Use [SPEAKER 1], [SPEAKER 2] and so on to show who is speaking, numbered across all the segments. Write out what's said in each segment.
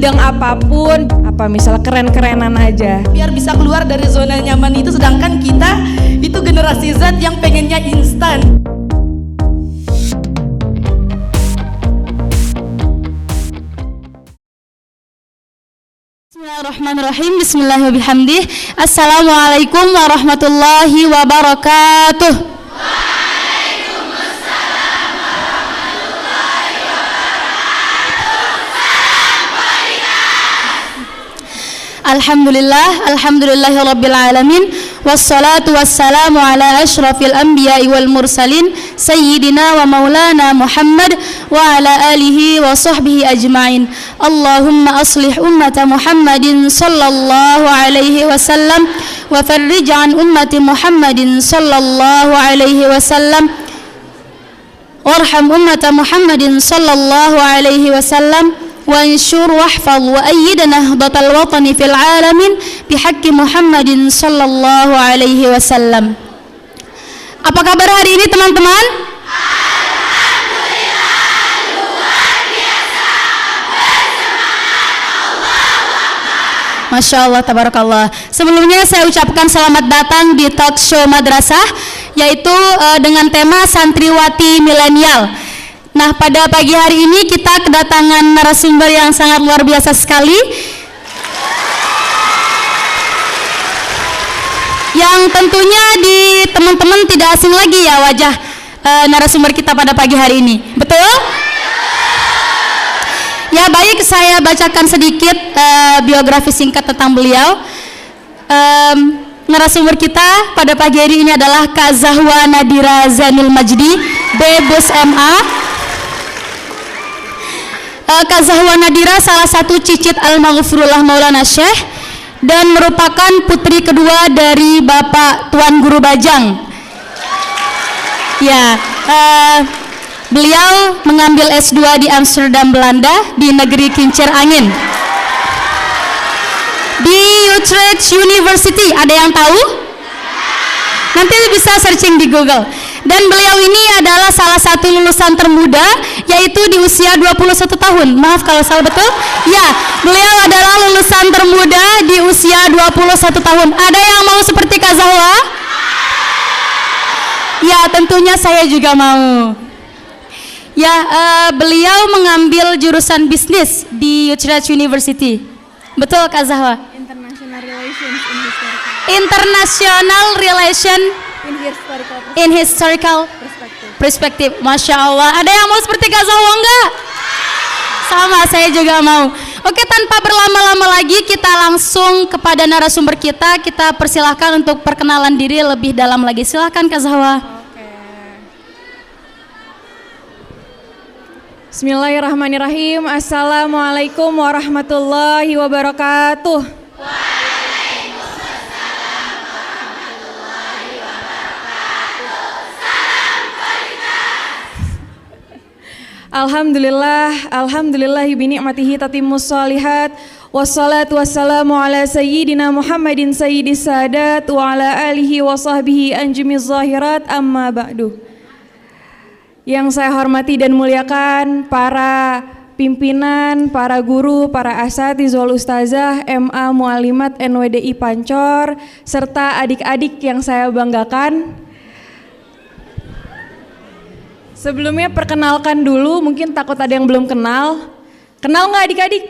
[SPEAKER 1] bidang apapun, apa misalnya keren-kerenan aja.
[SPEAKER 2] Biar bisa keluar dari zona nyaman itu, sedangkan kita itu generasi Z yang pengennya instan.
[SPEAKER 3] Bismillahirrahmanirrahim. Bismillahirrahmanirrahim. Assalamualaikum warahmatullahi wabarakatuh.
[SPEAKER 4] Waalaikumsalam warahmatullahi wabarakatuh.
[SPEAKER 3] Alhamdulillahirabbil alamin. Wassalatu wassalamu ala asyrafil anbiya'i wal mursalin sayyidina wa maulana Muhammad wa ala alihi wa sahbihi ajma'in. Allahumma aslih ummata Muhammadin sallallahu alaihi wasallam wa farrij an ummati Muhammadin sallallahu alaihi wasallam warham ummata Muhammadin sallallahu alaihi wasallam وانشر واحفظ وأيد نهضة الوطن في العالمين بحق محمد صلى الله عليه وسلم. Apa kabar hari ini teman-teman?
[SPEAKER 4] Alhamdulillah, luar biasa, bersemangat, Allahu Akbar.
[SPEAKER 3] Masya Allah, tabarakallah. Sebelumnya saya ucapkan selamat datang di talk show madrasah, yaitu dengan tema santriwati milenial. Nah, pada pagi hari ini kita kedatangan narasumber yang sangat luar biasa sekali, yang tentunya di teman-teman tidak asing lagi ya wajah narasumber kita pada pagi hari ini. Betul? Ya, baik, saya bacakan sedikit biografi singkat tentang beliau. Narasumber kita pada pagi hari ini adalah Kak Zahwa Nadira Zainul Majdi, Bebus MA. Kak Zahwa Nadira salah satu cicit Al-Maghfurullah Maulana Syekh dan merupakan putri kedua dari Bapak Tuan Guru Bajang. Ya, beliau mengambil S2 di Amsterdam, Belanda, di negeri kincir angin. Di Utrecht University, ada yang tahu? Nanti bisa searching di Google. Dan beliau ini adalah salah satu lulusan termuda, yaitu di usia 21 tahun. Maaf kalau salah, betul? Ya, beliau adalah lulusan termuda di usia 21 tahun. Ada yang mau seperti Kak Zahwa? Ya, tentunya saya juga mau. Ya, beliau mengambil jurusan bisnis di Utrecht University. Betul Kak Zahwa? International Relation in Historical Perspective. Masya Allah. Ada yang mau seperti Kak Zahwa enggak? Sama, saya juga mau. Oke, tanpa berlama-lama lagi kita langsung kepada narasumber kita. Kita persilahkan untuk perkenalan diri lebih dalam lagi. Silahkan Kak Zahwa.
[SPEAKER 1] Bismillahirrahmanirrahim. Assalamualaikum warahmatullahi wabarakatuh. Alhamdulillahi bini'matihi tatimmus shalihat. Wassalatu wassalamu ala sayyidina Muhammadin sayyidis sadat wa ala alihi wa sahbihi anjumiz zahirat, amma ba'du. Yang saya hormati dan muliakan para pimpinan, para guru, para asatizul ustazah, MA Muallimat NWDI Pancor, serta adik-adik yang saya banggakan. Sebelumnya perkenalkan dulu, mungkin takut ada yang belum kenal. Kenal nggak adik-adik?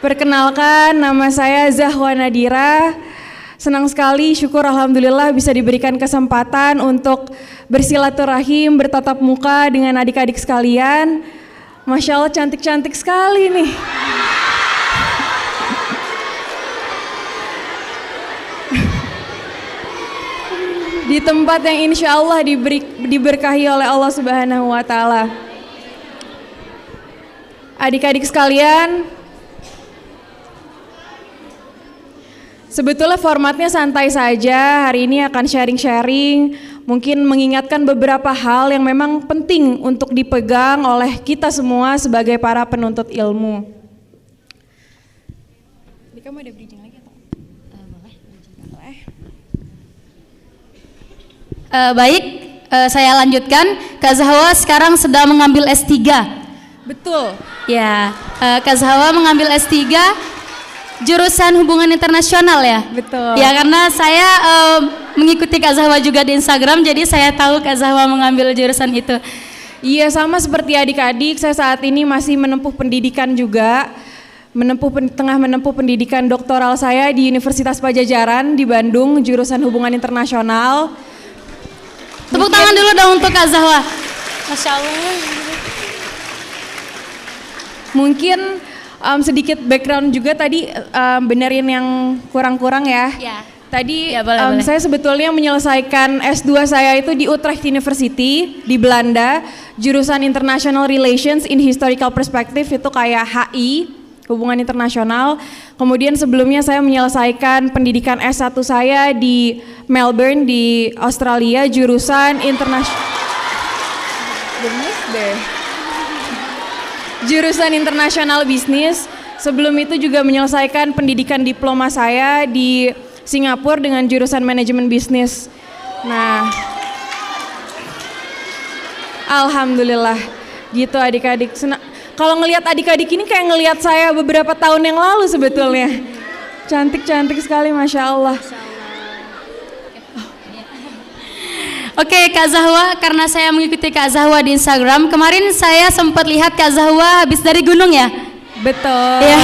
[SPEAKER 1] Perkenalkan, nama saya Zahwa Nadira. Senang sekali, syukur alhamdulillah bisa diberikan kesempatan untuk bersilaturahim, bertatap muka dengan adik-adik sekalian. Masya Allah, cantik-cantik sekali nih. Di tempat yang insya Allah diberkahi oleh Allah Subhanahu wa Ta'ala. Adik-adik sekalian, sebetulnya formatnya santai saja. Hari ini akan sharing-sharing, mungkin mengingatkan beberapa hal yang memang penting untuk dipegang oleh kita semua sebagai para penuntut ilmu. Kamu ada bridging lagi atau?
[SPEAKER 3] Baik, saya lanjutkan. Kak Zahwa sekarang sedang mengambil S3.
[SPEAKER 1] Betul.
[SPEAKER 3] Ya, Kak Zahwa mengambil S3 jurusan hubungan internasional ya?
[SPEAKER 1] Betul.
[SPEAKER 3] Ya, karena saya mengikuti Kak Zahwa juga di Instagram, jadi saya tahu Kak Zahwa mengambil jurusan itu.
[SPEAKER 1] Iya, sama seperti adik-adik, saya saat ini masih menempuh pendidikan juga. Tengah menempuh pendidikan doktoral saya di Universitas Padjadjaran di Bandung, jurusan hubungan internasional.
[SPEAKER 3] Tepuk tangan dulu dong untuk Kak Zahwa. Masya Allah.
[SPEAKER 1] Mungkin sedikit background juga tadi, benerin yang kurang-kurang ya.
[SPEAKER 3] Ya.
[SPEAKER 1] Tadi
[SPEAKER 3] Ya, boleh.
[SPEAKER 1] saya sebetulnya menyelesaikan S2 saya itu di Utrecht University di Belanda, jurusan International Relations in Historical Perspective, itu kayak HI, hubungan internasional. Kemudian sebelumnya saya menyelesaikan pendidikan S1 saya di Melbourne di Australia, jurusan jurusan internasional bisnis. Sebelum itu juga menyelesaikan pendidikan diploma saya di Singapura dengan jurusan manajemen bisnis. Nah, alhamdulillah gitu adik-adik. Kalau ngelihat adik-adik ini kayak ngelihat saya beberapa tahun yang lalu sebetulnya. Cantik-cantik sekali, Masya Allah.
[SPEAKER 3] Oke, Kak Zahwa, karena saya mengikuti Kak Zahwa di Instagram, kemarin saya sempat lihat Kak Zahwa habis dari gunung ya?
[SPEAKER 1] Betul.
[SPEAKER 3] Ya.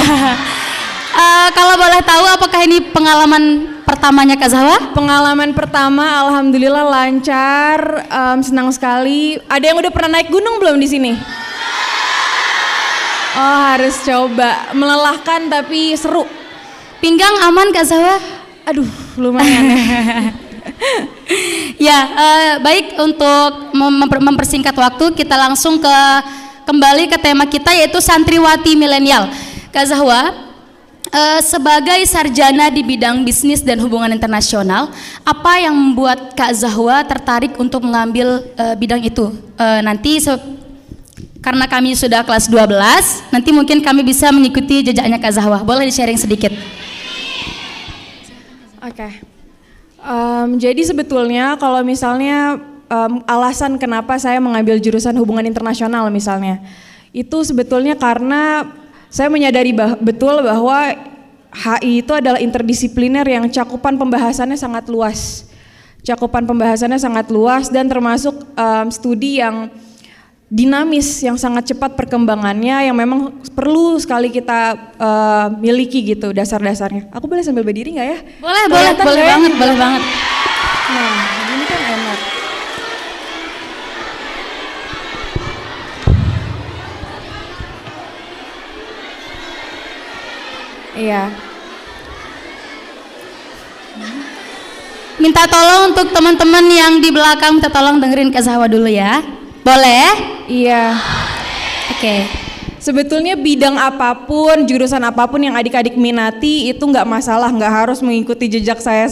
[SPEAKER 3] Kalau boleh tahu, apakah ini pengalaman pertamanya Kak Zahwa?
[SPEAKER 1] Pengalaman pertama, alhamdulillah lancar, senang sekali. Ada yang udah pernah naik gunung belum di sini? Oh, harus coba. Melelahkan tapi seru.
[SPEAKER 3] Pinggang aman Kak Zahwa?
[SPEAKER 1] Aduh, lumayan.
[SPEAKER 3] Ya, baik, untuk mempersingkat waktu, kita langsung kembali ke tema kita, yaitu santriwati milenial. Kak Zahwa, sebagai sarjana di bidang bisnis dan hubungan internasional, apa yang membuat Kak Zahwa tertarik untuk mengambil bidang itu? Nanti karena kami sudah kelas 12, nanti mungkin kami bisa mengikuti jejaknya Kak Zahwa. Boleh di-sharing sedikit?
[SPEAKER 1] Oke. Jadi sebetulnya kalau misalnya alasan kenapa saya mengambil jurusan hubungan internasional misalnya, itu sebetulnya karena saya menyadari betul bahwa HI itu adalah interdisipliner yang cakupan pembahasannya sangat luas. Cakupan pembahasannya sangat luas dan termasuk studi yang dinamis, yang sangat cepat perkembangannya, yang memang perlu sekali kita miliki gitu dasar-dasarnya. Aku boleh sambil berdiri nggak ya?
[SPEAKER 3] Boleh banget, boleh banget.
[SPEAKER 1] Nah, ini kan enak. Iya.
[SPEAKER 3] Minta tolong untuk teman-teman yang di belakang, minta tolong dengerin Kak Zahwa dulu ya. Boleh?
[SPEAKER 1] Iya.
[SPEAKER 3] Oke.
[SPEAKER 1] Sebetulnya bidang apapun, jurusan apapun yang adik-adik minati itu nggak masalah, nggak harus mengikuti jejak saya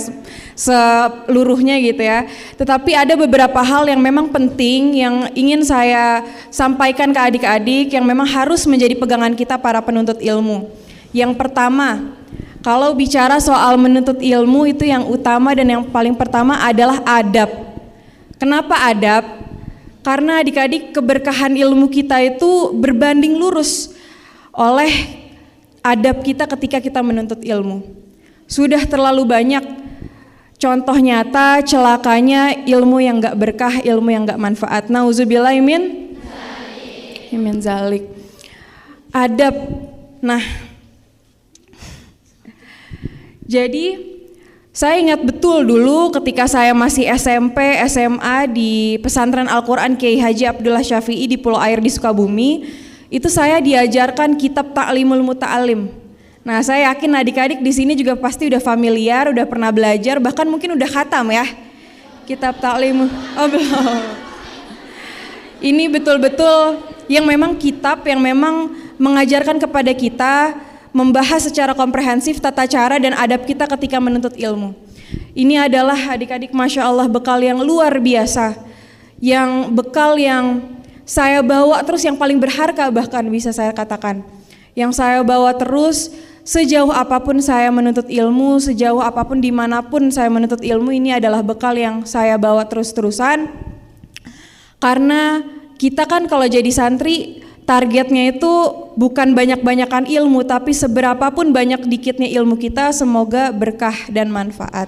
[SPEAKER 1] seluruhnya gitu ya. Tetapi ada beberapa hal yang memang penting yang ingin saya sampaikan ke adik-adik yang memang harus menjadi pegangan kita para penuntut ilmu. Yang pertama, kalau bicara soal menuntut ilmu itu yang utama dan yang paling pertama adalah adab. Kenapa adab? Karena adik-adik keberkahan ilmu kita itu berbanding lurus oleh adab kita ketika kita menuntut ilmu. Sudah terlalu banyak contoh nyata celakanya ilmu yang gak berkah, ilmu yang gak manfaat. Nauzubillahi min zalik. Adab. Nah, jadi saya ingat betul dulu ketika saya masih SMP, SMA di pesantren Al-Quran Kiai Haji Abdullah Syafi'i di Pulau Air di Sukabumi, itu saya diajarkan kitab Ta'limul Muta'alim. Nah, saya yakin adik-adik di sini juga pasti udah familiar, udah pernah belajar, bahkan mungkin udah khatam ya. Kitab Ta'limul. Oh, belum. Ini betul-betul yang memang kitab yang memang mengajarkan kepada kita membahas secara komprehensif tata cara dan adab kita ketika menuntut ilmu. Ini adalah adik-adik Masya Allah bekal yang luar biasa, yang bekal yang saya bawa terus, yang paling berharga bahkan bisa saya katakan, yang saya bawa terus sejauh apapun saya menuntut ilmu, sejauh apapun dimanapun saya menuntut ilmu. Ini adalah bekal yang saya bawa terus-terusan, karena kita kan kalau jadi santri targetnya itu bukan banyak-banyakan ilmu, tapi seberapapun banyak dikitnya ilmu kita, semoga berkah dan manfaat.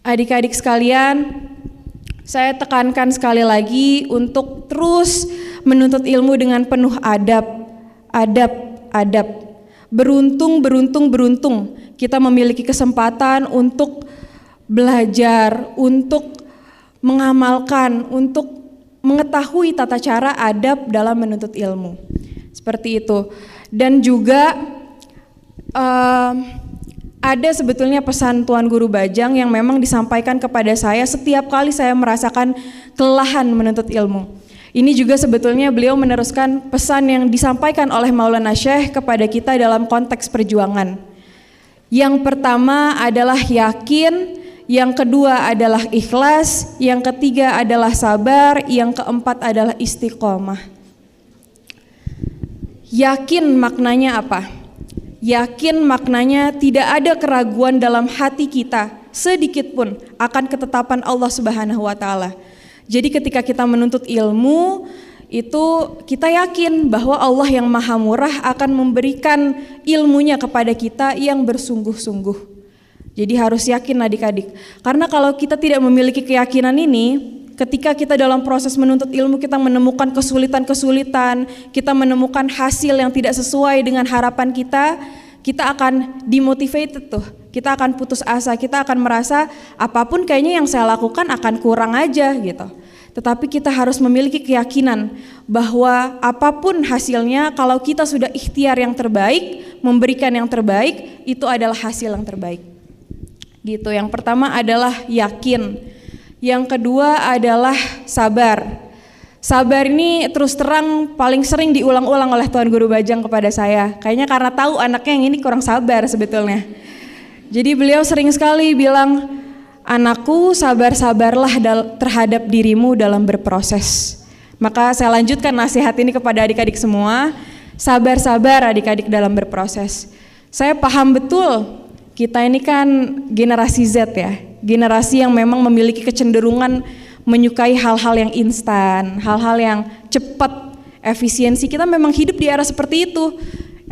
[SPEAKER 1] Adik-adik sekalian, saya tekankan sekali lagi untuk terus menuntut ilmu dengan penuh adab. Beruntung kita memiliki kesempatan untuk belajar, untuk mengamalkan, untuk mengetahui tata cara adab dalam menuntut ilmu. Seperti itu. Dan juga ada sebetulnya pesan Tuan Guru Bajang yang memang disampaikan kepada saya setiap kali saya merasakan kelelahan menuntut ilmu. Ini juga sebetulnya beliau meneruskan pesan yang disampaikan oleh Maulana Syekh kepada kita dalam konteks perjuangan. Yang pertama adalah yakin, yang kedua adalah ikhlas, yang ketiga adalah sabar, yang keempat adalah istiqomah. Yakin maknanya apa? Yakin maknanya tidak ada keraguan dalam hati kita sedikit pun akan ketetapan Allah Subhanahu wa taala. Jadi ketika kita menuntut ilmu itu kita yakin bahwa Allah yang Maha Murah akan memberikan ilmunya kepada kita yang bersungguh-sungguh. Jadi harus yakin adik-adik. Karena kalau kita tidak memiliki keyakinan ini, ketika kita dalam proses menuntut ilmu kita menemukan kesulitan-kesulitan, kita menemukan hasil yang tidak sesuai dengan harapan kita akan demotivated tuh. Kita akan putus asa, kita akan merasa apapun kayaknya yang saya lakukan akan kurang aja gitu. Tetapi kita harus memiliki keyakinan bahwa apapun hasilnya, kalau kita sudah ikhtiar yang terbaik, memberikan yang terbaik, itu adalah hasil yang terbaik. Gitu. Yang pertama adalah yakin. Yang kedua adalah sabar. Sabar ini terus terang paling sering diulang-ulang oleh Tuan Guru Bajang kepada saya. Kayaknya karena tahu anaknya yang ini kurang sabar sebetulnya. Jadi beliau sering sekali bilang, anakku sabar-sabarlah terhadap dirimu dalam berproses. Maka saya lanjutkan nasihat ini kepada adik-adik semua, sabar-sabar adik-adik dalam berproses. Saya paham betul, kita ini kan generasi Z ya, generasi yang memang memiliki kecenderungan menyukai hal-hal yang instan, hal-hal yang cepat, efisiensi. Kita memang hidup di era seperti itu,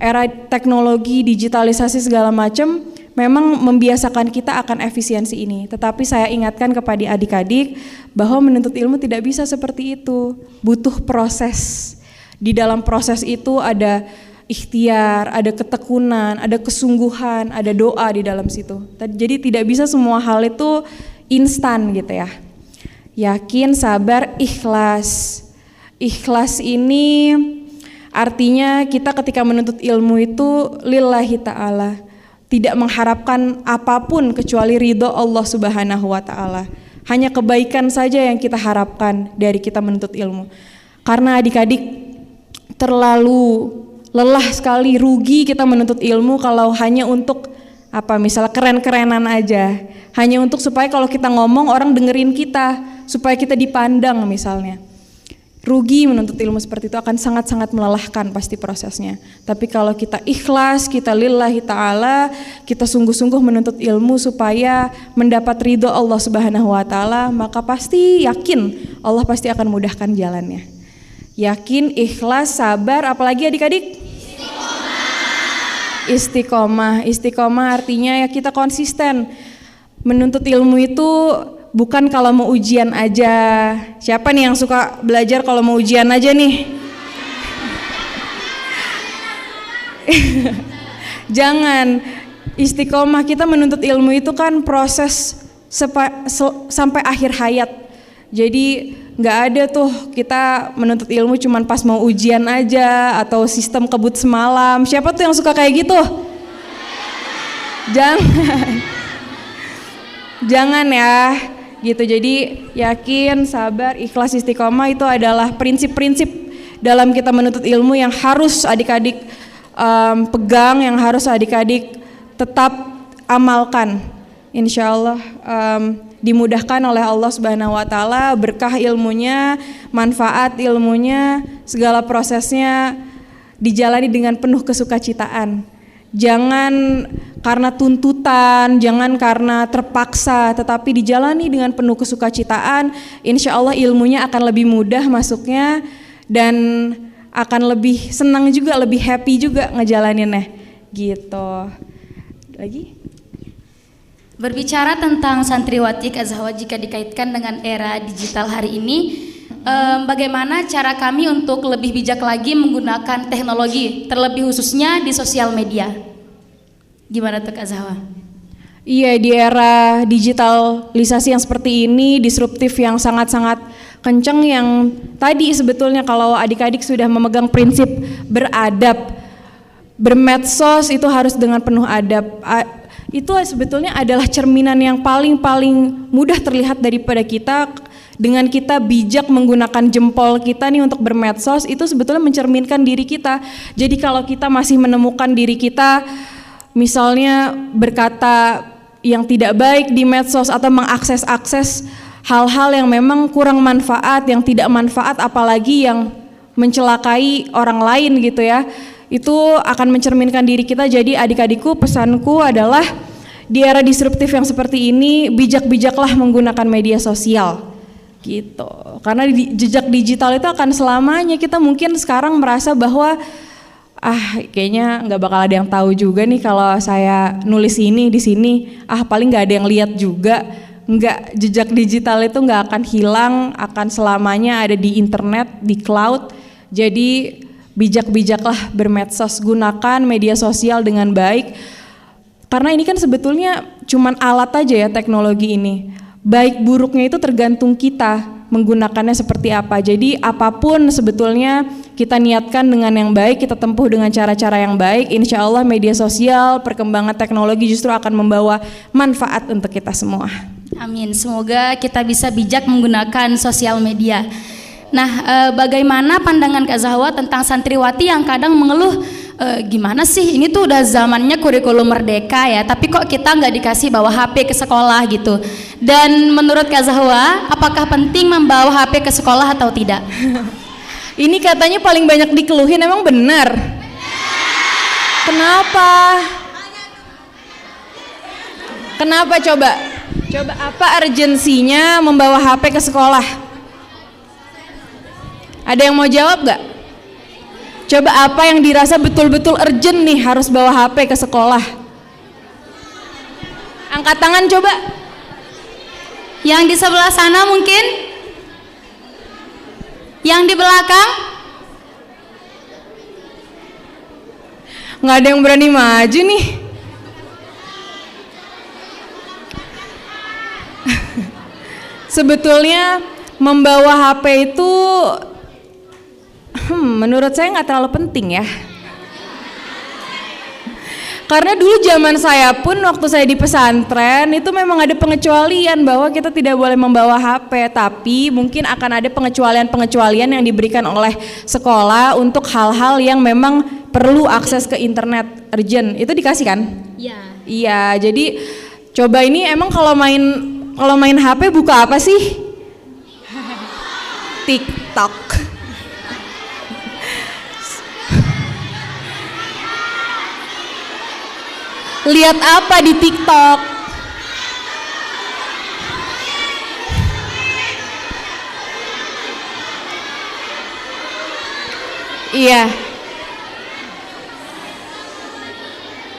[SPEAKER 1] era teknologi, digitalisasi segala macam, memang membiasakan kita akan efisiensi ini. Tetapi saya ingatkan kepada adik-adik bahwa menuntut ilmu tidak bisa seperti itu. Butuh proses. Di dalam proses itu ada ikhtiar, ada ketekunan, ada kesungguhan, ada doa di dalam situ. Jadi tidak bisa semua hal itu instan gitu ya. Yakin, sabar, ikhlas. Ikhlas ini artinya kita ketika menuntut ilmu itu lillahi ta'ala. Tidak mengharapkan apapun kecuali ridho Allah Subhanahu wa taala. Hanya kebaikan saja yang kita harapkan dari kita menuntut ilmu. Karena adik-adik terlalu lelah sekali, rugi kita menuntut ilmu kalau hanya untuk misalnya keren-kerenan aja. Hanya untuk supaya kalau kita ngomong orang dengerin kita, supaya kita dipandang misalnya. Rugi menuntut ilmu seperti itu, akan sangat-sangat melelahkan pasti prosesnya. Tapi kalau kita ikhlas, kita lillahi ta'ala, kita sungguh-sungguh menuntut ilmu supaya mendapat ridho Allah Subhanahu wa taala, maka pasti yakin Allah pasti akan mudahkan jalannya. Yakin, ikhlas, sabar, apalagi adik-adik? Istiqomah. Istiqomah artinya ya kita konsisten. Menuntut ilmu itu bukan kalau mau ujian aja. Siapa nih yang suka belajar kalau mau ujian aja nih? Jangan. Istiqomah, kita menuntut ilmu itu kan proses sampai akhir hayat. Jadi nggak ada tuh kita menuntut ilmu cuman pas mau ujian aja atau sistem kebut semalam. Siapa tuh yang suka kayak gitu? Jangan ya. Gitu. Jadi yakin, sabar, ikhlas, istiqomah itu adalah prinsip-prinsip dalam kita menuntut ilmu yang harus adik-adik pegang, yang harus adik-adik tetap amalkan. Insya Allah dimudahkan oleh Allah Subhanahu wa taala, berkah ilmunya, manfaat ilmunya, segala prosesnya dijalani dengan penuh kesukacitaan. Jangan karena tuntutan, jangan karena terpaksa, tetapi dijalani dengan penuh kesukacitaan. Insya Allah ilmunya akan lebih mudah masuknya dan akan lebih senang juga, lebih happy juga ngejalaninnya gitu. Lagi?
[SPEAKER 3] Berbicara tentang santriwati Kak Zahwa jika dikaitkan dengan era digital hari ini, bagaimana cara kami untuk lebih bijak lagi menggunakan teknologi, terlebih khususnya di sosial media? Gimana tuh Kak Zahwa?
[SPEAKER 1] Iya, di era digitalisasi yang seperti ini, disruptif yang sangat-sangat kencang, yang tadi sebetulnya kalau adik-adik sudah memegang prinsip beradab, bermedsos itu harus dengan penuh adab. Itu sebetulnya adalah cerminan yang paling mudah terlihat daripada kita. Dengan kita bijak menggunakan jempol kita nih untuk bermedsos, itu sebetulnya mencerminkan diri kita. Jadi kalau kita masih menemukan diri kita misalnya berkata yang tidak baik di medsos atau mengakses hal-hal yang memang kurang manfaat, yang tidak manfaat, apalagi yang mencelakai orang lain gitu ya, itu akan mencerminkan diri kita. Jadi adik-adikku, pesanku adalah di era disruptif yang seperti ini, bijak-bijaklah menggunakan media sosial gitu. Karena jejak digital itu akan selamanya. Kita mungkin sekarang merasa bahwa kayaknya nggak bakal ada yang tahu juga nih kalau saya nulis ini di sini, paling nggak ada yang lihat juga. Nggak, jejak digital itu nggak akan hilang, akan selamanya ada di internet, di cloud. Jadi bijak-bijaklah bermedsos, gunakan media sosial dengan baik. Karena ini kan sebetulnya cuman alat aja ya teknologi ini. Baik buruknya itu tergantung kita menggunakannya seperti apa. Jadi apapun sebetulnya kita niatkan dengan yang baik, kita tempuh dengan cara-cara yang baik, insya Allah media sosial, perkembangan teknologi justru akan membawa manfaat untuk kita semua.
[SPEAKER 3] Amin, semoga kita bisa bijak menggunakan sosial media. Nah, bagaimana pandangan Kak Zahwa tentang santriwati yang kadang mengeluh, gimana sih ini tuh udah zamannya kurikulum merdeka ya, tapi kok kita nggak dikasih bawa HP ke sekolah gitu. Dan menurut Kak Zahwa, apakah penting membawa HP ke sekolah atau tidak?
[SPEAKER 1] Ini katanya paling banyak dikeluhin, emang benar? Kenapa? Kenapa coba? Coba apa urgensinya membawa HP ke sekolah? Ada yang mau jawab gak? Coba apa yang dirasa betul-betul urgent nih harus bawa HP ke sekolah? Angkat tangan coba.
[SPEAKER 3] Yang di sebelah sana mungkin? Yang di belakang?
[SPEAKER 1] Nggak ada yang berani maju nih. Sebetulnya membawa HP itu menurut saya nggak terlalu penting ya. Karena dulu zaman saya pun waktu saya di pesantren itu memang ada pengecualian bahwa kita tidak boleh membawa HP, tapi mungkin akan ada pengecualian yang diberikan oleh sekolah untuk hal-hal yang memang perlu akses ke internet urgent. Itu dikasih kan?
[SPEAKER 3] Iya.
[SPEAKER 1] Iya, jadi coba ini emang kalau main HP buka apa sih? TikTok. Lihat apa di TikTok? Iya.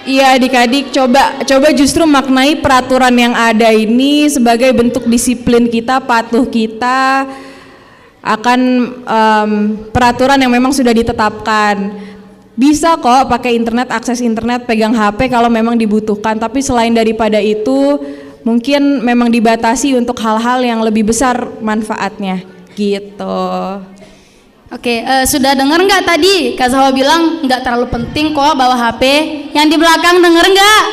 [SPEAKER 1] Iya adik-adik, coba justru maknai peraturan yang ada ini sebagai bentuk disiplin kita, patuh kita akan peraturan yang memang sudah ditetapkan. Bisa kok pakai internet, akses internet, pegang HP kalau memang dibutuhkan, tapi selain daripada itu mungkin memang dibatasi untuk hal-hal yang lebih besar manfaatnya gitu.
[SPEAKER 3] Oke, sudah dengar nggak tadi Kak Zahwa bilang nggak terlalu penting kok bawa HP? Yang di belakang denger nggak?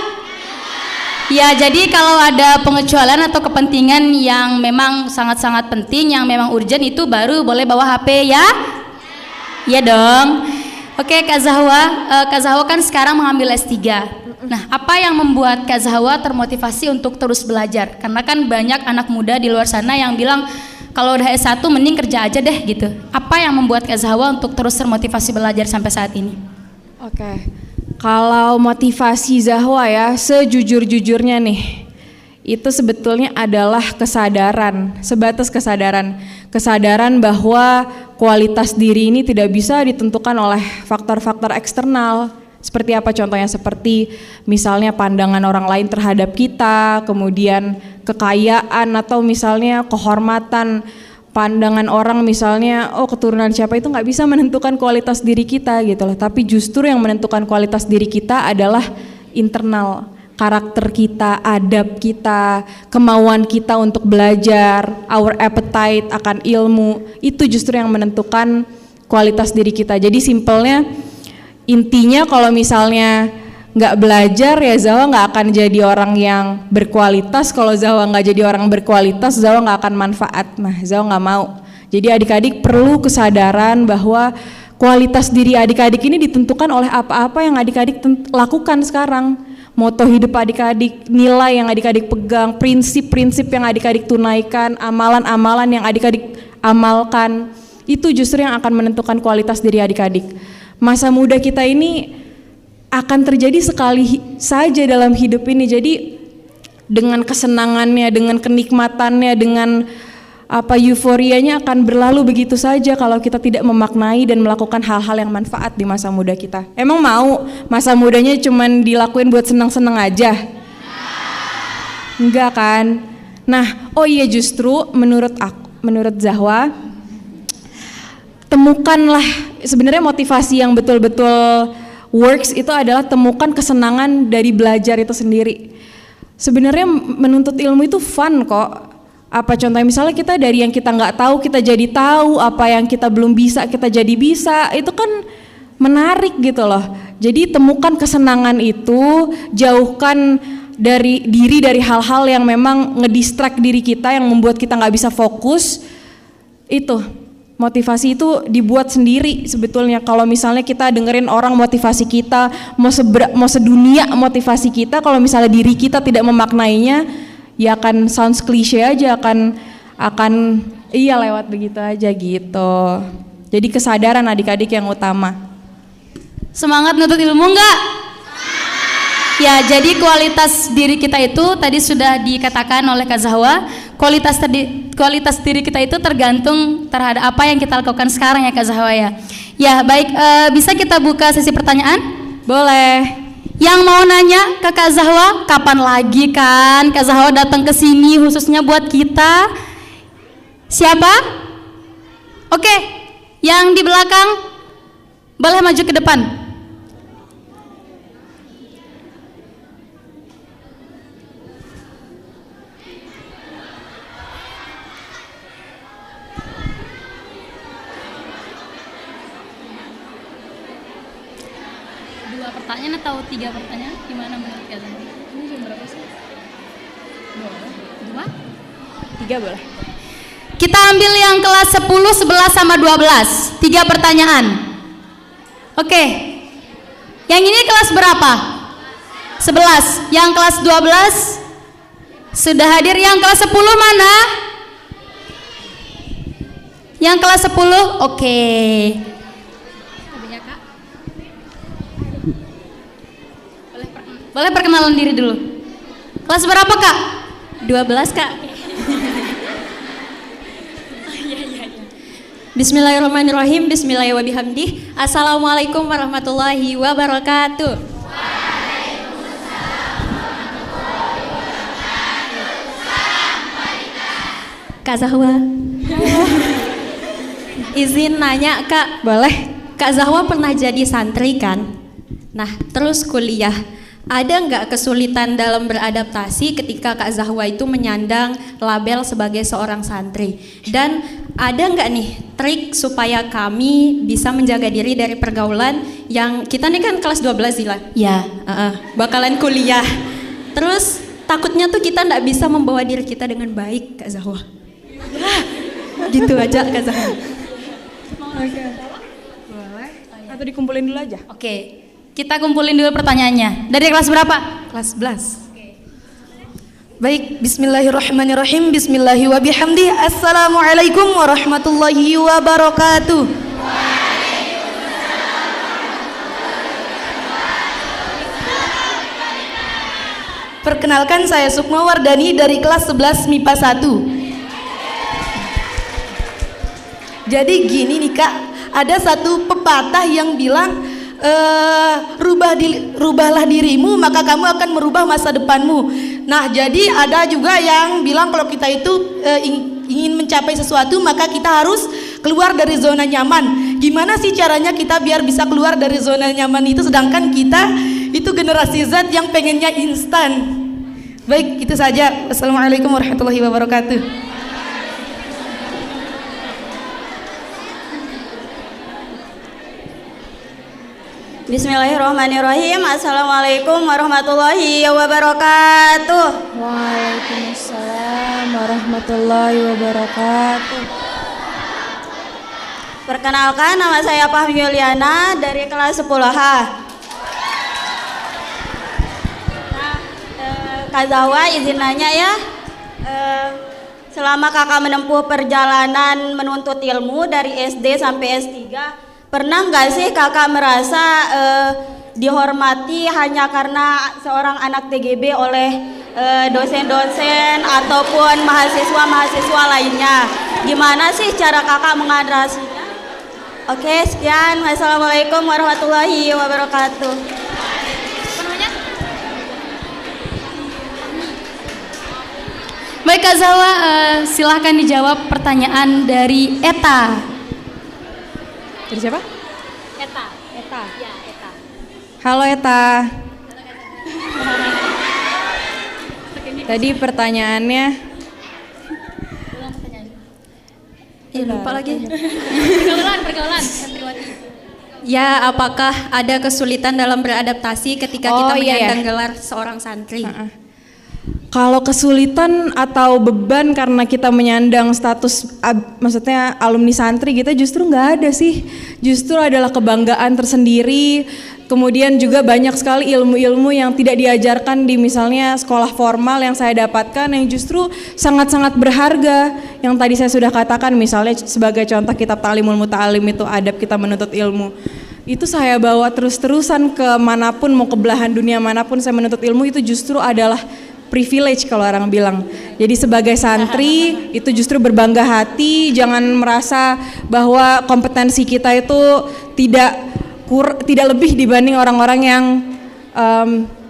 [SPEAKER 3] Ya, jadi kalau ada pengecualian atau kepentingan yang memang sangat-sangat penting, yang memang urgent, itu baru boleh bawa HP ya? Ya dong. Oke Kak Zahwa kan sekarang mengambil S3. Nah, apa yang membuat Kak Zahwa termotivasi untuk terus belajar? Karena kan banyak anak muda di luar sana yang bilang kalau udah S1 mending kerja aja deh gitu. Apa yang membuat Kak Zahwa untuk terus termotivasi belajar sampai saat ini?
[SPEAKER 1] Oke. Kalau motivasi Zahwa ya, sejujur-jujurnya nih, itu sebetulnya adalah kesadaran, sebatas kesadaran bahwa kualitas diri ini tidak bisa ditentukan oleh faktor-faktor eksternal. Seperti apa contohnya? Seperti misalnya pandangan orang lain terhadap kita, kemudian kekayaan, atau misalnya kehormatan. Pandangan orang misalnya, oh keturunan siapa, itu nggak bisa menentukan kualitas diri kita gitu loh. Tapi justru yang menentukan kualitas diri kita adalah internal, karakter kita, adab kita, kemauan kita untuk belajar, our appetite akan ilmu, itu justru yang menentukan kualitas diri kita. Jadi simpelnya, intinya kalau misalnya nggak belajar ya Zawa nggak akan jadi orang yang berkualitas. Kalau Zawa nggak jadi orang berkualitas, Zawa nggak akan manfaat. Nah, Zawa nggak mau. Jadi adik-adik perlu kesadaran bahwa kualitas diri adik-adik ini ditentukan oleh apa-apa yang adik-adik lakukan sekarang. Moto hidup adik-adik, nilai yang adik-adik pegang, prinsip-prinsip yang adik-adik tunaikan, amalan-amalan yang adik-adik amalkan, itu justru yang akan menentukan kualitas diri adik-adik. Masa muda kita ini akan terjadi sekali saja dalam hidup ini. Jadi dengan kesenangannya, dengan kenikmatannya, dengan euforianya akan berlalu begitu saja kalau kita tidak memaknai dan melakukan hal-hal yang manfaat di masa muda kita. Emang mau masa mudanya cuman dilakuin buat senang-senang aja? Enggak kan? Nah, oh iya, justru menurut Zahwa, temukanlah sebenarnya motivasi yang betul-betul works itu adalah temukan kesenangan dari belajar itu sendiri. Sebenarnya menuntut ilmu itu fun kok. Apa contohnya, misalnya kita dari yang kita nggak tahu kita jadi tahu, apa yang kita belum bisa kita jadi bisa, itu kan menarik gitu loh. Jadi temukan kesenangan itu, jauhkan dari hal-hal yang memang ngedistract diri kita, yang membuat kita nggak bisa fokus. Itu motivasi itu dibuat sendiri sebetulnya. Kalau misalnya kita dengerin orang motivasi kita, mau sedunia motivasi kita, kalau misalnya diri kita tidak memaknainya, ya akan sounds klise aja, akan iya lewat begitu aja gitu. Jadi kesadaran adik-adik yang utama.
[SPEAKER 3] Semangat nuntut ilmu enggak? Ya, jadi kualitas diri kita itu tadi sudah dikatakan oleh Kak Zahwa, kualitas diri kita itu tergantung terhadap apa yang kita lakukan sekarang ya Kak Zahwa ya. Ya baik, bisa kita buka sesi pertanyaan?
[SPEAKER 1] Boleh.
[SPEAKER 3] Yang mau nanya ke Kak Zahwa, kapan lagi kan Kak Zahwa datang ke sini khususnya buat kita? Siapa? Oke, yang di belakang boleh maju ke depan. Pertanyaan atau 3 pertanyaan? Gimana menurut kalian? Ini jam berapa sih? 2?
[SPEAKER 1] 3 boleh.
[SPEAKER 3] Kita ambil yang kelas 10, 11 sama 12. 3 pertanyaan. Oke. Yang ini kelas berapa? 11. Yang kelas 12 sudah hadir. Yang kelas 10 mana? Yang kelas 10? Oke. Boleh perkenalan diri dulu. Kelas berapa Kak?
[SPEAKER 5] 12 Kak. Bismillahirrahmanirrahim. Bismillahirrahmanirrahim. Assalamualaikum warahmatullahi wabarakatuh. Kak Zahwa. Izin nanya Kak.
[SPEAKER 1] Boleh.
[SPEAKER 5] Kak Zahwa pernah jadi santri kan? Nah, terus kuliah. Ada nggak kesulitan dalam beradaptasi ketika Kak Zahwa itu menyandang label sebagai seorang santri? Dan ada nggak nih trik supaya kami bisa menjaga diri dari pergaulan yang kita nih kan kelas 12 Zila?
[SPEAKER 3] Ya.
[SPEAKER 5] Bakalan kuliah. Terus takutnya tuh kita nggak bisa membawa diri kita dengan baik Kak Zahwa. Gitu aja Kak Zahwa.
[SPEAKER 1] Oke. Boleh. Atau dikumpulin dulu aja?
[SPEAKER 3] Oke. Kita kumpulin dulu pertanyaannya. Dari kelas berapa?
[SPEAKER 2] Kelas 11. Baik, bismillahirrahmanirrahim. Bismillahirrahmanirrahim. Assalamualaikum warahmatullahi wabarakatuh. Perkenalkan, saya Sukma Wardani dari kelas 11 MIPA 1. Jadi gini nih Kak, ada satu pepatah yang bilang rubahlah dirimu maka kamu akan merubah masa depanmu. Nah, jadi ada juga yang bilang kalau kita itu ingin mencapai sesuatu maka kita harus keluar dari zona nyaman. Gimana sih caranya kita biar bisa keluar dari zona nyaman itu, sedangkan kita itu generasi Z yang pengennya instan. Baik, itu saja. Wassalamualaikum warahmatullahi wabarakatuh.
[SPEAKER 6] Bismillahirrahmanirrahim. Assalamualaikum warahmatullahi wabarakatuh.
[SPEAKER 1] Waalaikumsalam warahmatullahi wabarakatuh.
[SPEAKER 6] Perkenalkan, nama saya Fahmi Yuliana dari kelas 10H. Kak Zahwa izin nanya ya, selama kakak menempuh perjalanan menuntut ilmu dari SD sampai S3, pernah nggak sih kakak merasa dihormati hanya karena seorang anak TGB oleh dosen-dosen ataupun mahasiswa-mahasiswa lainnya? Gimana sih cara kakak mengadresasinya? Oke, sekian. Wassalamualaikum warahmatullahi wabarakatuh.
[SPEAKER 3] Baik Kak Zahwa, silahkan dijawab pertanyaan dari Eta.
[SPEAKER 1] Dari siapa?
[SPEAKER 3] Eta. Ya, Eta.
[SPEAKER 1] Halo Eta. Tadi pertanyaannya.
[SPEAKER 5] Lupa lagi.
[SPEAKER 3] Pergaulan.
[SPEAKER 5] Ya, apakah ada kesulitan dalam beradaptasi ketika kita menyandang gelar seorang santri?
[SPEAKER 1] Kalau kesulitan atau beban karena kita menyandang status maksudnya alumni santri kita justru nggak ada sih. Justru adalah kebanggaan tersendiri. Kemudian juga banyak sekali ilmu-ilmu yang tidak diajarkan di misalnya sekolah formal yang saya dapatkan yang justru sangat-sangat berharga. Yang tadi saya sudah katakan misalnya sebagai contoh kitab Ta'limul Muta'alim itu adab kita menuntut ilmu. Itu saya bawa terus-terusan ke manapun, mau ke belahan dunia manapun saya menuntut ilmu, itu justru adalah privilege kalau orang bilang. Jadi sebagai santri itu justru berbangga hati, jangan merasa bahwa kompetensi kita itu tidak lebih dibanding orang-orang yang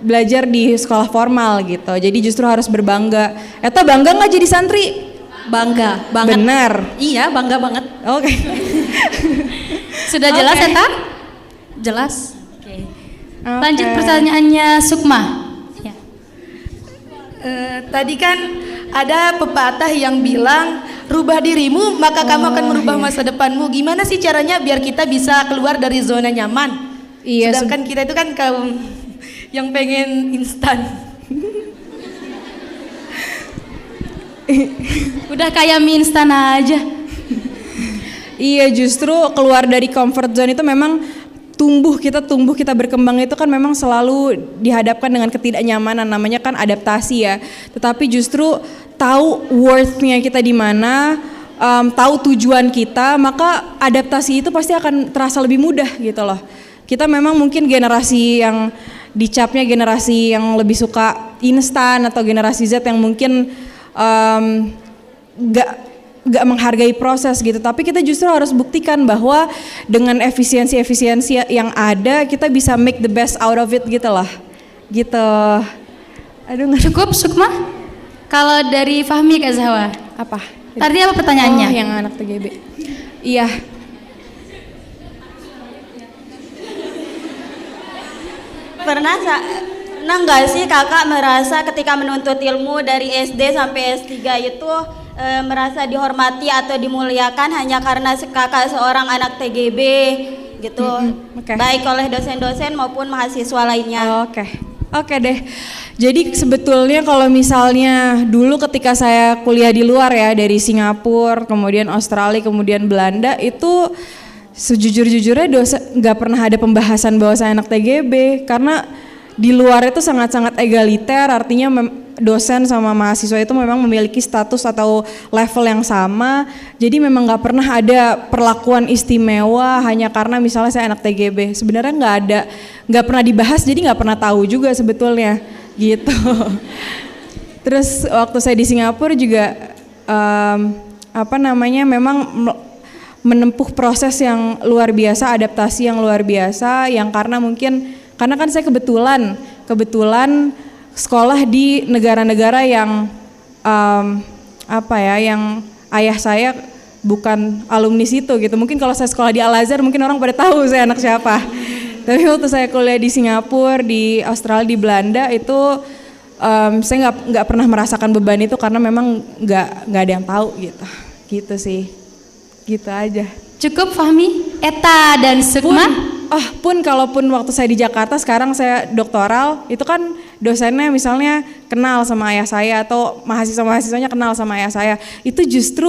[SPEAKER 1] belajar di sekolah formal gitu. Jadi justru harus berbangga. Eta bangga nggak jadi santri?
[SPEAKER 5] Bangga banget.
[SPEAKER 1] Benar.
[SPEAKER 5] Iya, bangga banget.
[SPEAKER 1] Oke.
[SPEAKER 3] Sudah jelas Eta?
[SPEAKER 5] Jelas.
[SPEAKER 3] Oke. Lanjut pertanyaannya Sukma.
[SPEAKER 2] Tadi kan ada pepatah yang bilang rubah dirimu maka kamu akan merubah masa depanmu. Gimana sih caranya biar kita bisa keluar dari zona nyaman?
[SPEAKER 1] Iya,
[SPEAKER 2] sedangkan kita itu kan kaum yang pengen instan.
[SPEAKER 3] Udah kayak mie instan aja.
[SPEAKER 1] Iya, justru keluar dari comfort zone itu memang tumbuh kita berkembang itu kan memang selalu dihadapkan dengan ketidaknyamanan, namanya kan adaptasi ya. Tetapi justru tahu worth-nya kita di mana, tahu tujuan kita, maka adaptasi itu pasti akan terasa lebih mudah gitu loh. Kita memang mungkin generasi yang dicapnya generasi yang lebih suka instan atau generasi Z yang mungkin gak menghargai proses gitu, tapi kita justru harus buktikan bahwa dengan efisiensi yang ada kita bisa make the best out of it gitu loh, gitu. Aduh,
[SPEAKER 3] Cukup Sukma? Kalau dari Fahmi Kak Zahwa,
[SPEAKER 1] apa?
[SPEAKER 3] tadi apa pertanyaannya?
[SPEAKER 1] Oh, yang anak TGB. Iya.
[SPEAKER 6] Pernah nggak sih kakak merasa ketika menuntut ilmu dari SD sampai S3 itu merasa dihormati atau dimuliakan hanya karena kakak seorang anak TGB gitu,
[SPEAKER 1] Okay.
[SPEAKER 6] baik oleh dosen-dosen maupun mahasiswa lainnya?
[SPEAKER 1] Oke deh. Jadi sebetulnya kalau misalnya dulu ketika saya kuliah di luar ya, dari Singapura, kemudian Australia, kemudian Belanda, itu sejujur-jujurnya nggak pernah ada pembahasan bahwa saya anak TGB, karena di luar itu sangat-sangat egaliter, artinya dosen sama mahasiswa itu memang memiliki status atau level yang sama. Jadi memang nggak pernah ada perlakuan istimewa hanya karena misalnya saya anak TGB. Sebenarnya nggak pernah dibahas, jadi nggak pernah tahu juga sebetulnya gitu. Terus waktu saya di Singapura juga memang menempuh proses yang luar biasa, adaptasi yang luar biasa, yang karena kan saya kebetulan sekolah di negara-negara yang yang ayah saya bukan alumni situ gitu. Mungkin kalau saya sekolah di Al-Azhar mungkin orang pada tahu saya anak siapa. Tapi waktu saya kuliah di Singapura, di Australia, di Belanda itu saya nggak pernah merasakan beban itu karena memang nggak ada yang tahu gitu sih, gitu aja.
[SPEAKER 3] Cukup Fahmi, Eta dan Sukma.
[SPEAKER 1] Pun kalaupun waktu saya di Jakarta, sekarang saya doktoral, itu kan dosennya misalnya kenal sama ayah saya atau mahasiswa-mahasiswanya kenal sama ayah saya, itu justru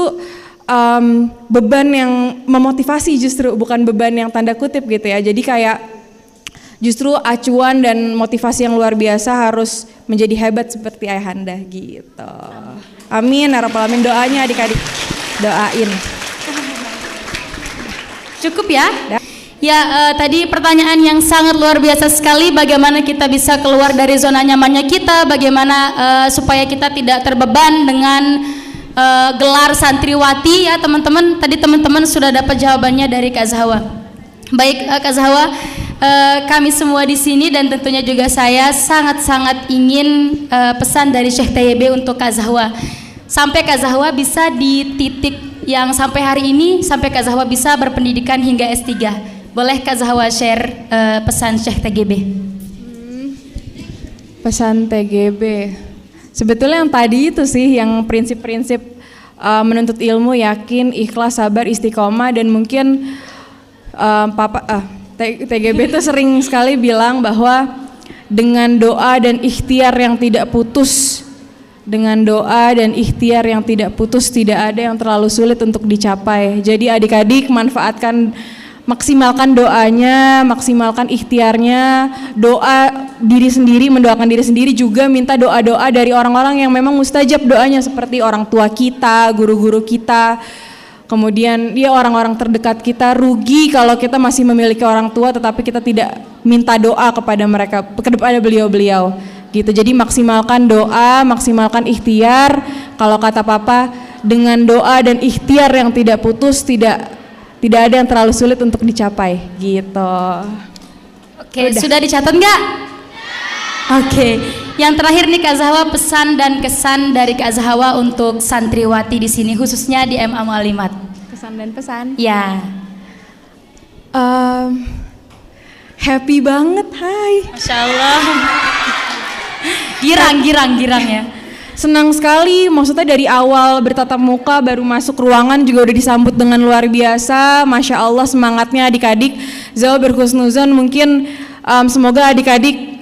[SPEAKER 1] beban yang memotivasi, justru bukan beban yang tanda kutip gitu ya. Jadi kayak justru acuan dan motivasi yang luar biasa harus menjadi hebat seperti ayahanda gitu. Amin ya rabbal alamin. Doanya adik-adik doain.
[SPEAKER 3] Cukup ya? Ya, tadi pertanyaan yang sangat luar biasa sekali, bagaimana kita bisa keluar dari zona nyamannya kita, bagaimana supaya kita tidak terbeban dengan gelar santriwati ya teman-teman. Tadi teman-teman sudah dapat jawabannya dari Kak Zahwa. Baik Kak Zahwa, kami semua di sini dan tentunya juga saya sangat-sangat ingin pesan dari Syekh TYB untuk Kak Zahwa. Sampai Kak Zahwa bisa di titik yang sampai hari ini, sampai Kak Zahwa bisa berpendidikan hingga S3. Boleh Kak Zahwa share pesan Syekh TGB?
[SPEAKER 1] Pesan TGB, sebetulnya yang tadi itu sih, yang prinsip-prinsip menuntut ilmu, yakin, ikhlas, sabar, istiqomah, dan mungkin TGB itu sering sekali bilang bahwa dengan doa dan ikhtiar yang tidak putus, tidak ada yang terlalu sulit untuk dicapai. Jadi adik-adik maksimalkan doanya, maksimalkan ikhtiarnya, doa diri sendiri, mendoakan diri sendiri, juga minta doa-doa dari orang-orang yang memang mustajab doanya, seperti orang tua kita, guru-guru kita, kemudian orang-orang terdekat kita. Rugi kalau kita masih memiliki orang tua tetapi kita tidak minta doa kepada mereka, kepada beliau-beliau gitu. Jadi maksimalkan doa, maksimalkan ikhtiar. Kalau kata Papa, dengan doa dan ikhtiar yang tidak putus, tidak ada yang terlalu sulit untuk dicapai gitu.
[SPEAKER 3] Oke, sudah dicatat nggak? Oke, yang terakhir nih Kak Zahwa, pesan dan kesan dari Kak Zahwa untuk santriwati di sini, khususnya di MA Mu'allimat.
[SPEAKER 1] Kesan dan pesan?
[SPEAKER 3] Ya.
[SPEAKER 1] Happy banget, hai.
[SPEAKER 3] Masya Allah. Girang ya.
[SPEAKER 1] Senang sekali, maksudnya dari awal bertatap muka, baru masuk ruangan juga udah disambut dengan luar biasa. Masya Allah semangatnya adik-adik. Zahwa berhusnuzon, mungkin semoga adik-adik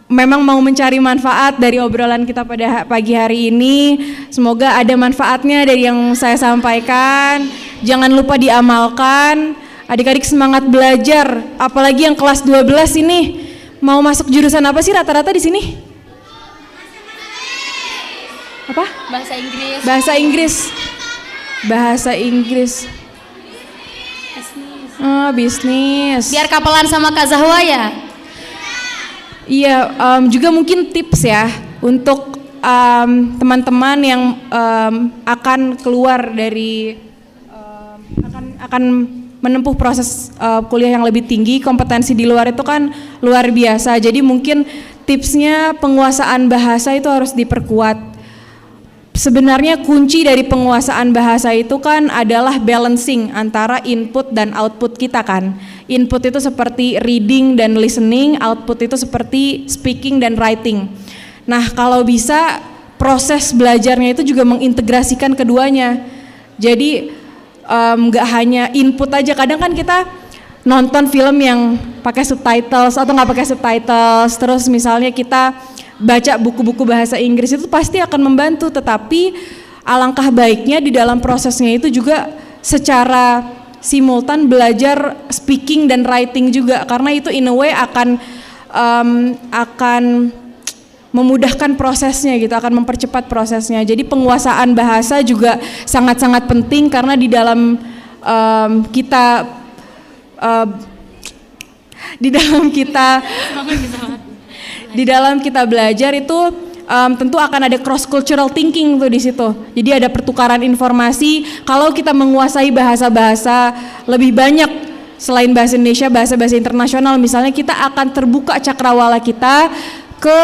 [SPEAKER 1] memang mau mencari manfaat dari obrolan kita pada pagi hari ini. Semoga ada manfaatnya dari yang saya sampaikan. Jangan lupa diamalkan. Adik-adik semangat belajar, apalagi yang kelas 12 ini. Mau masuk jurusan apa sih rata-rata di sini? Apa? Bahasa Inggris. Bisnis.
[SPEAKER 3] Biar kapelan sama Kak Zahwa ya.
[SPEAKER 1] Iya, juga mungkin tips ya untuk teman-teman yang akan keluar dari akan menempuh proses kuliah yang lebih tinggi. Kompetensi di luar itu kan luar biasa. Jadi mungkin tipsnya, penguasaan bahasa itu harus diperkuat. Sebenarnya kunci dari penguasaan bahasa itu kan adalah balancing antara input dan output kita kan. Input itu seperti reading dan listening, output itu seperti speaking dan writing. Nah, kalau bisa proses belajarnya itu juga mengintegrasikan keduanya. Jadi nggak hanya input aja. Kadang kan kita nonton film yang pakai subtitles atau nggak pakai subtitles, terus misalnya kita baca buku-buku bahasa Inggris, itu pasti akan membantu, tetapi alangkah baiknya di dalam prosesnya itu juga secara simultan belajar speaking dan writing juga, karena itu in a way akan memudahkan prosesnya gitu, akan mempercepat prosesnya. Jadi penguasaan bahasa juga sangat-sangat penting, karena di dalam kita belajar itu tentu akan ada cross cultural thinking tuh di situ. Jadi ada pertukaran informasi. Kalau kita menguasai bahasa-bahasa lebih banyak selain bahasa Indonesia, bahasa-bahasa internasional, misalnya kita akan terbuka cakrawala kita ke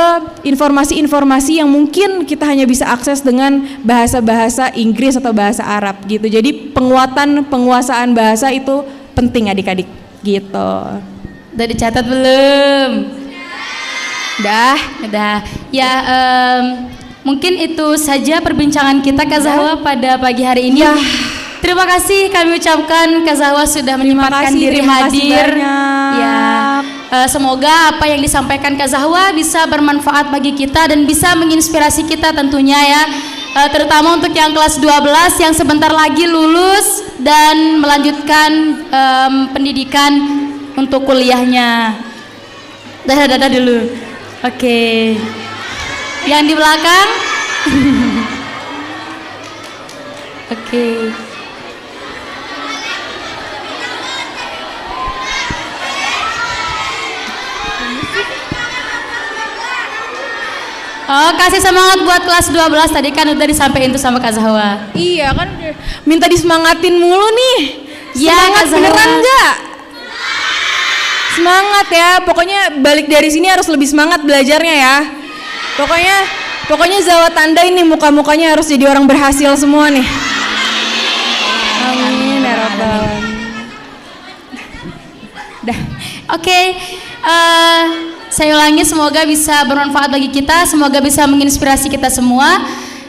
[SPEAKER 1] informasi-informasi yang mungkin kita hanya bisa akses dengan bahasa-bahasa Inggris atau bahasa Arab gitu. Jadi penguasaan bahasa itu penting adik-adik gitu.
[SPEAKER 3] Udah dicatat belum? Udah. Ya, mungkin itu saja perbincangan kita Kak Zahwa pada pagi hari ini.
[SPEAKER 1] Ya.
[SPEAKER 3] Terima kasih kami ucapkan Kak Zahwa sudah menyempatkan diri hadir. Ya, semoga apa yang disampaikan Kak Zahwa bisa bermanfaat bagi kita dan bisa menginspirasi kita tentunya ya. Terutama untuk yang kelas 12 yang sebentar lagi lulus dan melanjutkan pendidikan untuk kuliahnya. Dadah dulu. Oke. Yang di belakang. Oke. Oh, kasih semangat buat kelas 12 tadi kan udah disampaikan tuh sama Kak Zahwa.
[SPEAKER 1] Iya kan minta disemangatin mulu nih. Semangat
[SPEAKER 3] Kak Zahwa.
[SPEAKER 1] beneran enggak? Semangat ya, pokoknya balik dari sini harus lebih semangat belajarnya ya. Pokoknya Zahwa tandain nih muka-mukanya harus jadi orang berhasil semua nih. Amin ya rabbal alamin. Dah.
[SPEAKER 3] Oke, saya ulangi, semoga bisa bermanfaat bagi kita, semoga bisa menginspirasi kita semua.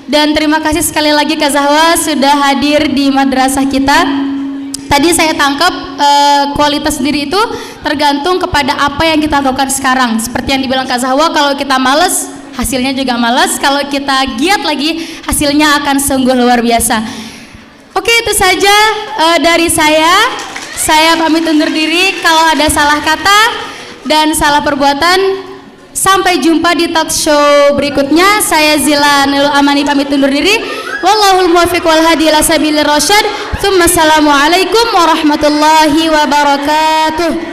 [SPEAKER 3] Dan terima kasih sekali lagi Kak Zahwa sudah hadir di madrasah kita. Tadi saya tangkap kualitas diri itu tergantung kepada apa yang kita lakukan sekarang. Seperti yang dibilang Kak Zahwa, kalau kita males, hasilnya juga males. Kalau kita giat lagi, hasilnya akan sungguh luar biasa. Oke, itu saja dari saya. Saya pamit undur diri. Kalau ada salah kata dan salah perbuatan, sampai jumpa di talk show berikutnya. Saya Zila Nurul Amani pamit undur diri. Wallahul muwaffiq wal hadi ila sabilir rasyad. Assalamualaikum warahmatullahi wabarakatuh.